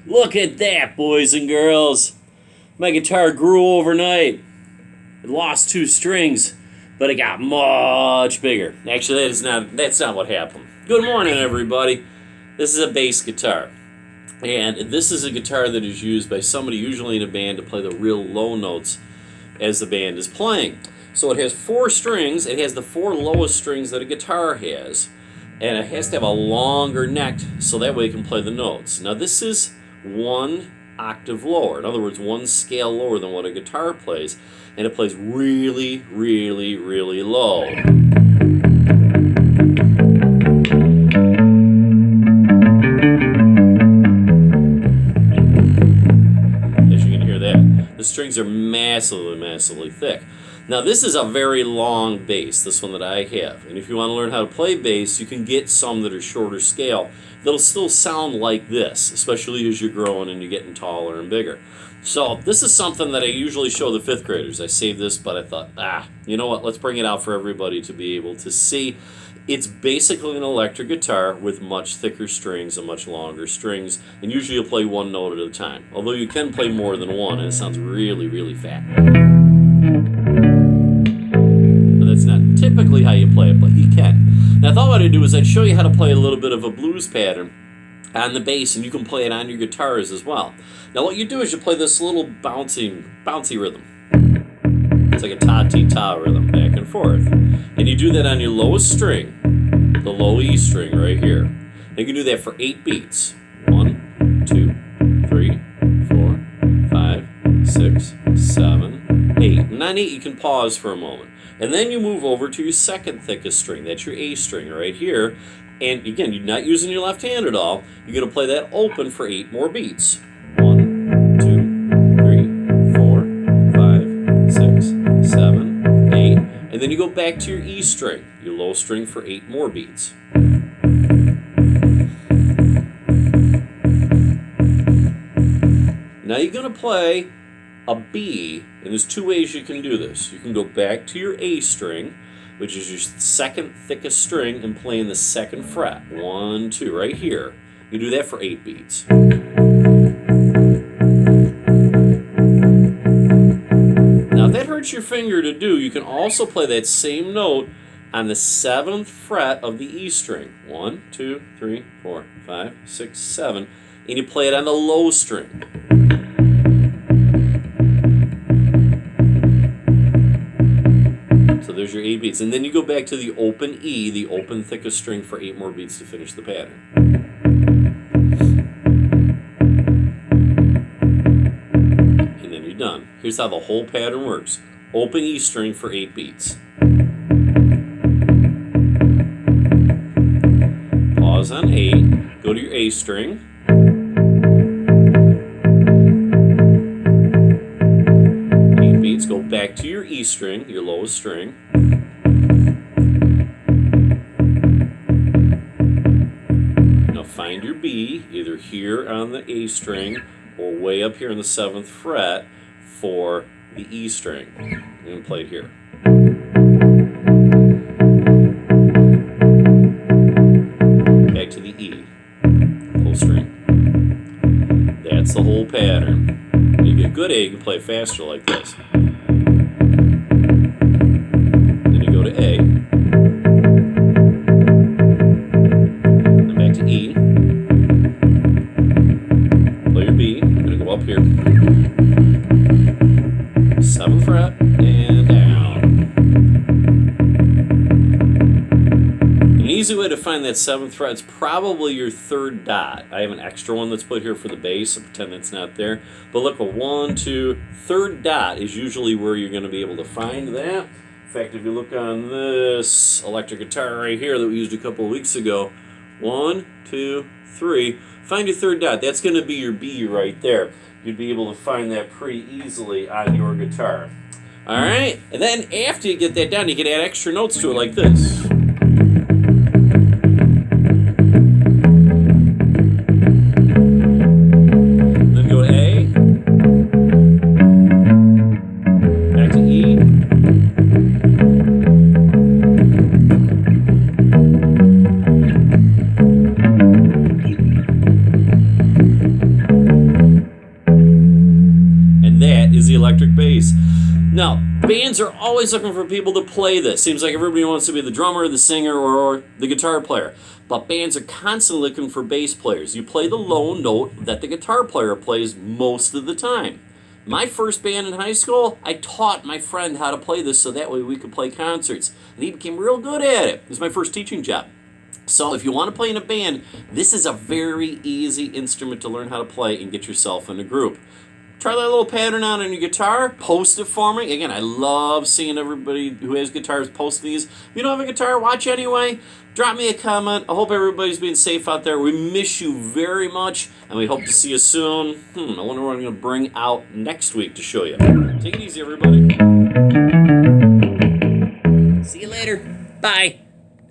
Look at that, boys and girls. My guitar grew overnight. It lost 2 strings, but it got much bigger. Actually, that's not what happened. Good morning, everybody. This is a bass guitar. And this is a guitar that is used by somebody usually in a band to play the real low notes as the band is playing. So it has 4 strings. It has the 4 lowest strings that a guitar has. And it has to have a longer neck so that way it can play the notes. Now this is 1 octave lower. In other words, 1 scale lower than what a guitar plays. And it plays really, really, really low. As you can hear that. The strings are massively, massively thick. Now this is a very long bass, this one that I have. And if you want to learn how to play bass, you can get some that are shorter scale that'll still sound like this, especially as you're growing and you're getting taller and bigger. So this is something that I usually show the 5th graders. I saved this, but I thought, you know what, let's bring it out for everybody to be able to see. It's basically an electric guitar with much thicker strings and much longer strings, and usually you'll play 1 note at a time. Although you can play more than 1, and it sounds really, really fat. That's not typically how you play it, but you can. Now I thought what I'd do is I'd show you how to play a little bit of a blues pattern on the bass, and you can play it on your guitars as well. Now what you do is you play this little bouncy rhythm. It's like a ta-ti-ta rhythm, back and forth. And you do that on your lowest string, the low E string right here. And you can do that for 8 beats. 1, 2, 3, 4, 5, 6, 7, 8. And on 8 you can pause for a moment. And then you move over to your 2nd thickest string. That's your A string right here. And again, you're not using your left hand at all. You're going to play that open for 8 more beats. 1, 2, 3, 4, 5, 6, 7, 8. And then you go back to your E string, your low string, for 8 more beats. Now you're going to play a B, and there's 2 ways you can do this. You can go back to your A string, which is your 2nd thickest string, and play in the 2nd fret. 1, 2, right here. You do that for 8 beats. Now if that hurts your finger to do, you can also play that same note on the 7th fret of the E string. 1, 2, 3, 4, 5, 6, 7, and you play it on the low string. There's your 8 beats. And then you go back to the open E, the open thickest string, for 8 more beats to finish the pattern. And then you're done. Here's how the whole pattern works. Open E string for 8 beats. Pause on 8. Go to your A string. Go back to your E string, your lowest string. Now find your B, either here on the A string or way up here on the 7th fret for the E string. And play it here. Back to the E, low string. That's the whole pattern. When you get good A, you can play faster like this. A, then back to E, play your B, I'm going to go up here, 7th fret, and down. An easy way to find that 7th fret is probably your 3rd dot. I have an extra one that's put here for the bass, so pretend it's not there. But look, a 1, 2, 3rd dot is usually where you're going to be able to find that. In fact, if you look on this electric guitar right here that we used a couple of weeks ago, 1, 2, 3, find your 3rd dot. That's going to be your B right there. You'd be able to find that pretty easily on your guitar. All right? And then after you get that down, you can add extra notes to it like this. Then go to A, back to E, electric bass. Now, bands are always looking for people to play this. Seems like everybody wants to be the drummer, the singer, or the guitar player. But bands are constantly looking for bass players. You play the low note that the guitar player plays most of the time. My first band in high school, I taught my friend how to play this so that way we could play concerts. And he became real good at it. It was my first teaching job. So if you want to play in a band, this is a very easy instrument to learn how to play and get yourself in a group. Try that little pattern out on your guitar, post it for me. Again, I love seeing everybody who has guitars post these. If you don't have a guitar, watch anyway. Drop me a comment. I hope everybody's being safe out there. We miss you very much, and we hope to see you soon. I wonder what I'm going to bring out next week to show you. Take it easy, everybody. See you later. Bye.